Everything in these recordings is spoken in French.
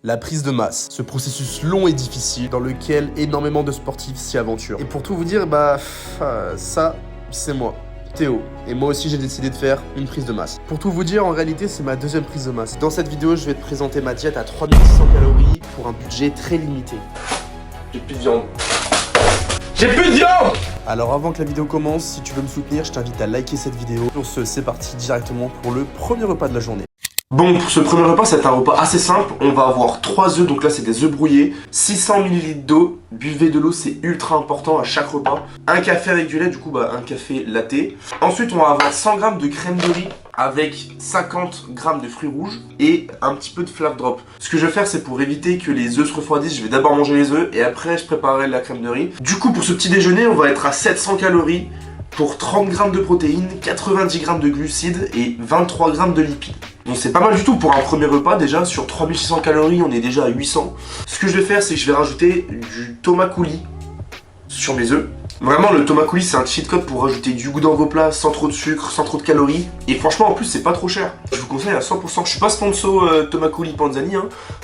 La prise de masse, ce processus long et difficile dans lequel énormément de sportifs s'y aventurent. Et pour tout vous dire, ça, c'est moi, Théo. Et moi aussi j'ai décidé de faire une prise de masse. Pour tout vous dire, en réalité c'est ma deuxième prise de masse. Dans cette vidéo, je vais te présenter ma diète à 3600 calories pour un budget très limité. J'ai plus de viande. J'ai plus de viande! Alors avant que la vidéo commence, si tu veux me soutenir, je t'invite à liker cette vidéo. Sur ce, c'est parti directement pour le premier repas de la journée. Bon, pour ce premier repas, c'est un repas assez simple. On va avoir 3 œufs, donc là c'est des œufs brouillés, 600 ml d'eau. Buvez de l'eau, c'est ultra important à chaque repas. Un café avec du lait, du coup un café latte. Ensuite, on va avoir 100 g de crème de riz avec 50 g de fruits rouges et un petit peu de Flav Drop. Ce que je vais faire, c'est pour éviter que les œufs se refroidissent, je vais d'abord manger les œufs et après je préparerai la crème de riz. Du coup, pour ce petit déjeuner, on va être à 700 calories pour 30 g de protéines, 90 g de glucides et 23 g de lipides. Donc c'est pas mal du tout pour un premier repas. Déjà sur 3600 calories on est déjà à 800. Ce que je vais faire, c'est que je vais rajouter du tomate coulis sur mes œufs. Vraiment, le tomate coulis c'est un cheat code pour rajouter du goût dans vos plats sans trop de sucre, sans trop de calories. Et franchement en plus c'est pas trop cher. Je vous conseille à 100%. Je suis pas sponsor tomate coulis Panzani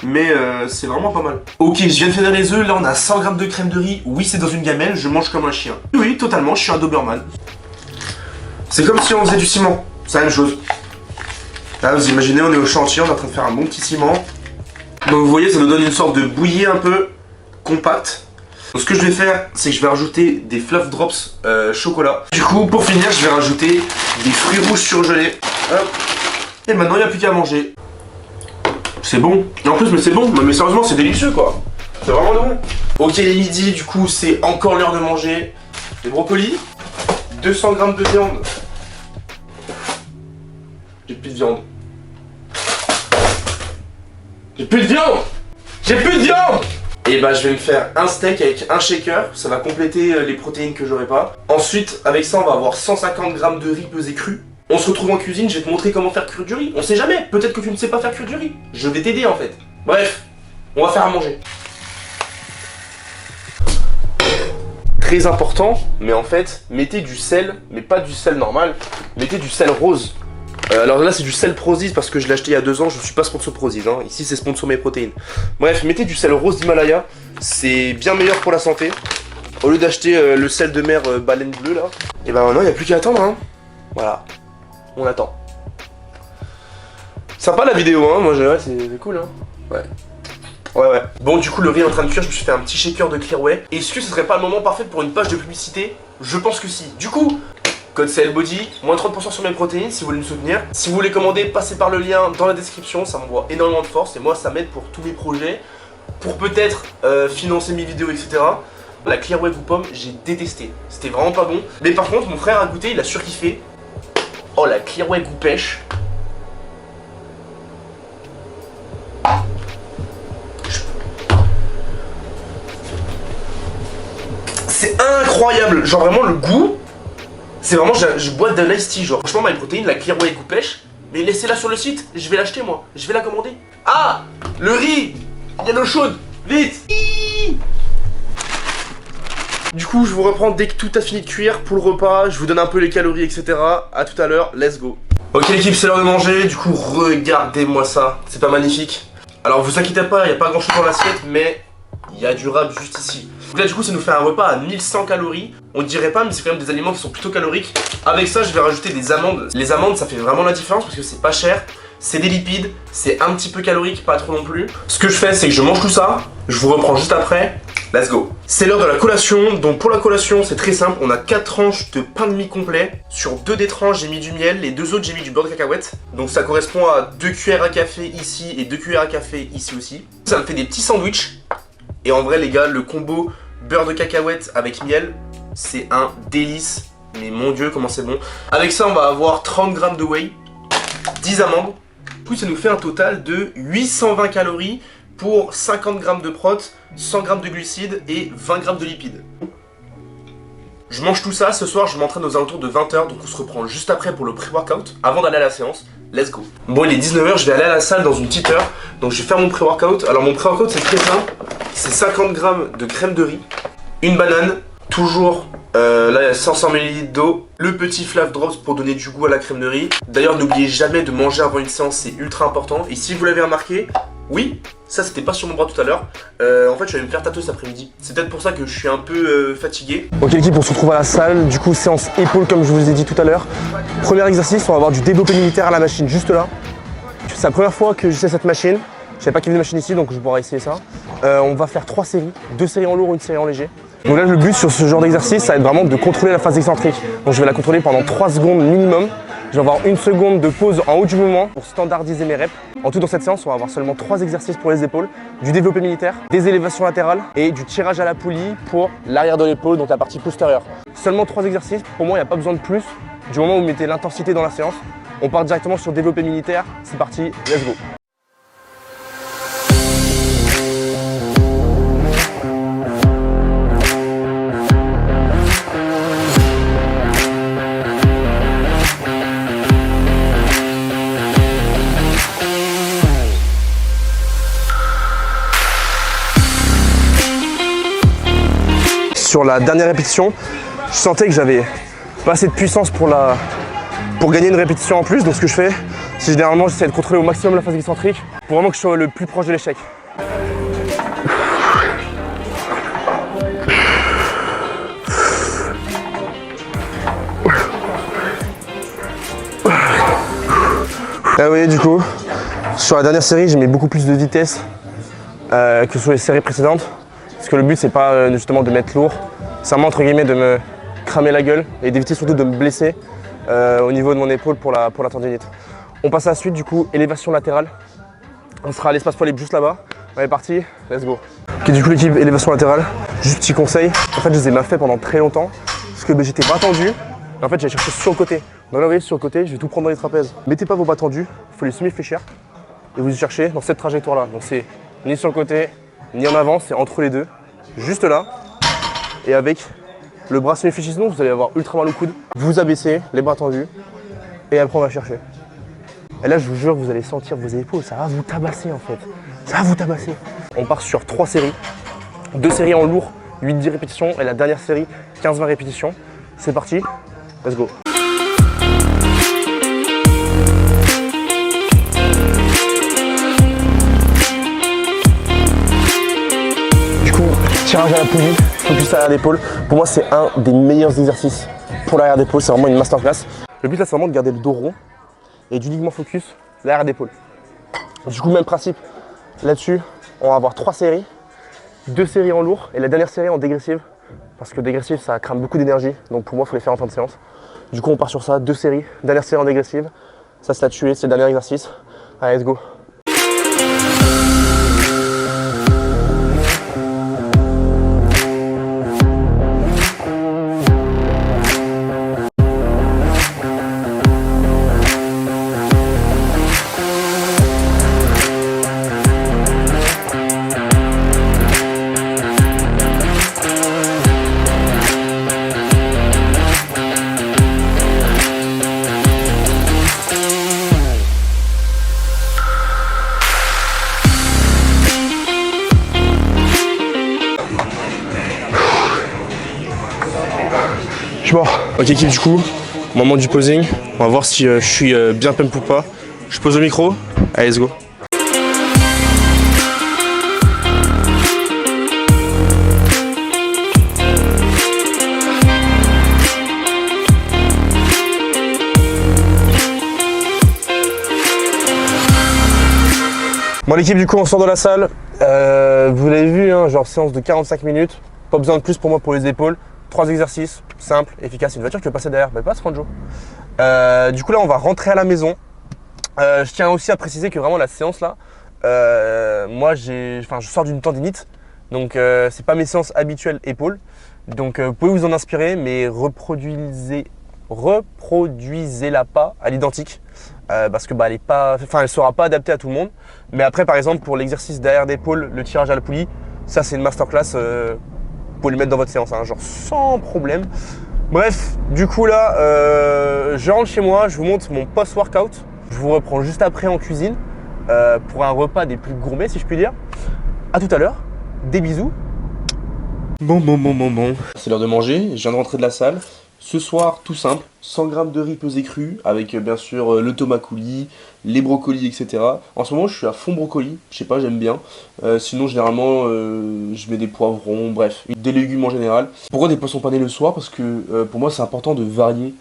mais c'est vraiment pas mal. Ok, je viens de faire les œufs. Là on a 100 g de crème de riz. Oui, c'est dans une gamelle, je mange comme un chien. Oui, totalement, je suis un Doberman. C'est comme si on faisait du ciment, c'est la même chose. Là, vous imaginez, on est au chantier, on est en train de faire un bon petit ciment. Donc vous voyez, ça nous donne une sorte de bouillie un peu compacte. Donc ce que je vais faire, c'est que je vais rajouter des Fluff Drops chocolat. Du coup, pour finir, je vais rajouter des fruits rouges surgelés. Hop. Et maintenant, il n'y a plus qu'à manger. C'est bon. Et en plus, mais c'est bon. Mais sérieusement, c'est délicieux, quoi. C'est vraiment bon. Ok, les midi, du coup, c'est encore l'heure de manger. Des brocolis, 200 g de viande. J'ai plus de viande. J'ai plus de viande! J'ai plus de viande! Et bah je vais me faire un steak avec un shaker, ça va compléter les protéines que j'aurai pas. Ensuite, avec ça on va avoir 150 g de riz pesé cru. On se retrouve en cuisine, je vais te montrer comment faire cuire du riz. On sait jamais, peut-être que tu ne sais pas faire cuire du riz. Je vais t'aider en fait. Bref, on va faire à manger. Très important, mais en fait, mettez du sel, mais pas du sel normal, mettez du sel rose. Alors là c'est du sel Prozis parce que je l'ai acheté il y a 2 ans, je suis pas sponsor Prozis, ici c'est sponsor mes protéines. Bref, mettez du sel rose d'Himalaya, c'est bien meilleur pour la santé. Au lieu d'acheter le sel de mer baleine bleue là. Et bah maintenant il n'y a plus qu'à attendre Voilà, on attend. Sympa la vidéo moi ouais, c'est cool Ouais. Bon du coup le riz est en train de cuire, je me suis fait un petit shaker de Clearway. Est-ce que ce serait pas le moment parfait pour une page de publicité? Je pense que si. Du coup, code CLBODY, moins 30% sur mes protéines si vous voulez me soutenir. Si vous voulez commander, passez par le lien dans la description, ça m'envoie énormément de force et moi ça m'aide pour tous mes projets, pour peut-être financer mes vidéos, etc. La Clearway goût pomme, j'ai détesté, c'était vraiment pas bon. Mais par contre, mon frère a goûté, il a surkiffé. Oh, la Clearway goût pêche. C'est incroyable, genre vraiment le goût. C'est vraiment, je bois de l'ice tea, genre. Franchement, my protéine, la Clearway goût pêche. Mais laissez-la sur le site, je vais l'acheter moi. Je vais la commander. Ah, le riz. Il y a l'eau chaude. Vite. Du coup, je vous reprends dès que tout a fini de cuire pour le repas. Je vous donne un peu les calories, etc. A tout à l'heure, let's go. Ok l'équipe, c'est l'heure de manger. Du coup, regardez-moi ça. C'est pas magnifique? Alors, vous inquiétez pas, il n'y a pas grand chose dans l'assiette, mais il y a du rap juste ici. Donc là du coup ça nous fait un repas à 1100 calories. On dirait pas mais c'est quand même des aliments qui sont plutôt caloriques. Avec ça je vais rajouter des amandes. Les amandes ça fait vraiment la différence parce que c'est pas cher. C'est des lipides, c'est un petit peu calorique, pas trop non plus. Ce que je fais c'est que je mange tout ça. Je vous reprends juste après. Let's go. C'est l'heure de la collation. Donc pour la collation c'est très simple. On a 4 tranches de pain de mie complet. Sur 2 des tranches j'ai mis du miel. Les 2 autres j'ai mis du beurre de cacahuète. Donc ça correspond à 2 cuillères à café ici et 2 cuillères à café ici aussi. Ça me fait des petits sandwichs. Et en vrai les gars, le combo beurre de cacahuète avec miel, c'est un délice. Mais mon dieu comment c'est bon. Avec ça on va avoir 30 g de whey, 10 amandes. Du coup ça nous fait un total de 820 calories pour 50 g de prot, 100 g de glucides et 20 g de lipides. Je mange tout ça, ce soir je m'entraîne aux alentours de 20h, donc on se reprend juste après pour le pré-workout, avant d'aller à la séance. Let's go. Bon il est 19h, je vais aller à la salle dans une petite heure, donc je vais faire mon pré-workout. Alors mon pré-workout c'est très simple, c'est 50 g de crème de riz, une banane, toujours là il y a 500 ml d'eau, le petit Flav Drops pour donner du goût à la crème de riz. D'ailleurs n'oubliez jamais de manger avant une séance, c'est ultra important. Et si vous l'avez remarqué, Oui, ça c'était pas sur mon bras tout à l'heure. En fait, je vais me faire tatouer cet après-midi. C'est peut-être pour ça que je suis un peu fatigué. Ok l'équipe, on se retrouve à la salle. Du coup, séance épaule comme je vous ai dit tout à l'heure. Premier exercice, on va avoir du développé militaire à la machine juste là. C'est la première fois que j'essaie cette machine. Je savais pas qu'il y avait une machine ici, donc je pourrais essayer ça. On va faire 3 séries, 2 séries en lourd, 1 série en léger. Donc là, le but sur ce genre d'exercice, ça va être vraiment de contrôler la phase excentrique. Donc je vais la contrôler pendant 3 secondes minimum. Je vais avoir 1 seconde de pause en haut du mouvement pour standardiser mes reps. En tout, dans cette séance, on va avoir seulement 3 exercices pour les épaules, du développé militaire, des élévations latérales et du tirage à la poulie pour l'arrière de l'épaule, donc la partie postérieure. Seulement 3 exercices, pour moi, il n'y a pas besoin de plus. Du moment où vous mettez l'intensité dans la séance, on part directement sur développé militaire. C'est parti, let's go. Sur la dernière répétition, je sentais que j'avais pas assez de puissance pour gagner une répétition en plus. Donc ce que je fais, c'est généralement j'essaie de contrôler au maximum la phase excentrique pour vraiment que je sois le plus proche de l'échec. Ah vous voyez du coup, sur la dernière série, j'ai mis beaucoup plus de vitesse que sur les séries précédentes. Parce que le but c'est pas justement de mettre lourd, c'est vraiment entre guillemets de me cramer la gueule et d'éviter surtout de me blesser au niveau de mon épaule pour la tendinite. On passe à la suite du coup, élévation latérale. On sera à l'espace poids libre juste là-bas. On est parti, let's go. Ok du coup l'équipe élévation latérale, juste petit conseil, en fait je les ai mal fait pendant très longtemps parce que j'étais bras tendu et en fait j'ai cherché sur le côté. Donc là vous voyez sur le côté, je vais tout prendre dans les trapèzes. Mettez pas vos bras tendus, il faut les semi-fléchir et vous y cherchez dans cette trajectoire là. Donc c'est ni sur le côté, ni en avant, c'est entre les deux, juste là, et avec le bras semi-fléchi, sinon vous allez avoir ultra mal au coude. Vous abaissez, les bras tendus, et après on va chercher. Et là je vous jure, vous allez sentir vos épaules, ça va vous tabasser en fait, ça va vous tabasser. On part sur 3 séries, 2 séries en lourd, 8-10 répétitions, et la dernière série, 15-20 répétitions. C'est parti, let's go. Tirage à la poulie, focus à l'épaule. Pour moi, c'est un des meilleurs exercices pour l'arrière d'épaule. C'est vraiment une masterclass. Le but là, c'est vraiment de garder le dos rond et d'uniquement focus l'arrière d'épaule. Du coup, même principe. Là-dessus, on va avoir 3 séries, 2 séries en lourd et la dernière série en dégressive. Parce que dégressive, ça crame beaucoup d'énergie. Donc pour moi, il faut les faire en fin de séance. Du coup, on part sur ça, 2 séries, dernière série en dégressive. Ça, c'est la tuer, c'est le dernier exercice. Allez, let's go. Je suis mort. Ok équipe, du coup, moment du posing. On va voir si je suis bien pump ou pas. Je pose le micro. Allez, let's go. Bon l'équipe, du coup on sort de la salle. Vous l'avez vu, hein, genre séance de 45 minutes. Pas besoin de plus pour moi pour les épaules. 3 exercices, simples, efficaces. Une voiture qui veut passer derrière, bah passe Franjo. Du coup là on va rentrer à la maison. Je tiens aussi à préciser que vraiment la séance là, moi je sors d'une tendinite. Donc c'est pas mes séances habituelles épaules. Donc vous pouvez vous en inspirer, mais reproduisez-la pas à l'identique. Parce que bah, elle sera pas adaptée à tout le monde. Mais après par exemple pour l'exercice derrière d'épaule, le tirage à la poulie, ça c'est une masterclass. Vous pouvez le mettre dans votre séance, hein, genre sans problème. Bref, du coup là, je rentre chez moi, je vous montre mon post-workout. Je vous reprends juste après en cuisine pour un repas des plus gourmets si je puis dire. A tout à l'heure, des bisous. Bon. C'est l'heure de manger, je viens de rentrer de la salle. Ce soir, tout simple, 100 grammes de riz pesé cru, avec bien sûr le tomate coulis, les brocolis, etc. En ce moment, je suis à fond brocoli, je sais pas, j'aime bien. Sinon, généralement, je mets des poivrons, bref, des légumes en général. Pourquoi des poissons panés le soir? Parce que pour moi, c'est important de varier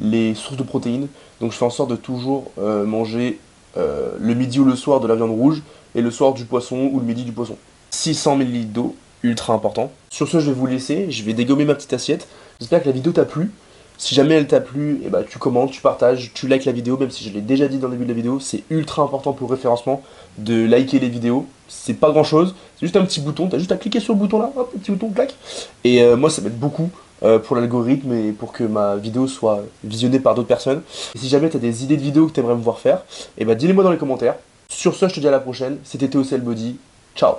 les sources de protéines. Donc, je fais en sorte de toujours manger le midi ou le soir de la viande rouge, et le soir du poisson ou le midi du poisson. 600 ml d'eau, ultra important. Sur ce, je vais vous laisser, je vais dégommer ma petite assiette. J'espère que la vidéo t'a plu. Si jamais elle t'a plu, eh ben, tu commentes, tu partages, tu likes la vidéo, même si je l'ai déjà dit dans le début de la vidéo, c'est ultra important pour le référencement de liker les vidéos. C'est pas grand chose, c'est juste un petit bouton, t'as juste à cliquer sur le bouton là, hop, petit bouton, clac. Et moi ça m'aide beaucoup pour l'algorithme et pour que ma vidéo soit visionnée par d'autres personnes. Et si jamais t'as des idées de vidéos que t'aimerais me voir faire, eh ben dis-les moi dans les commentaires. Sur ce, je te dis à la prochaine, c'était TOCL Body, ciao.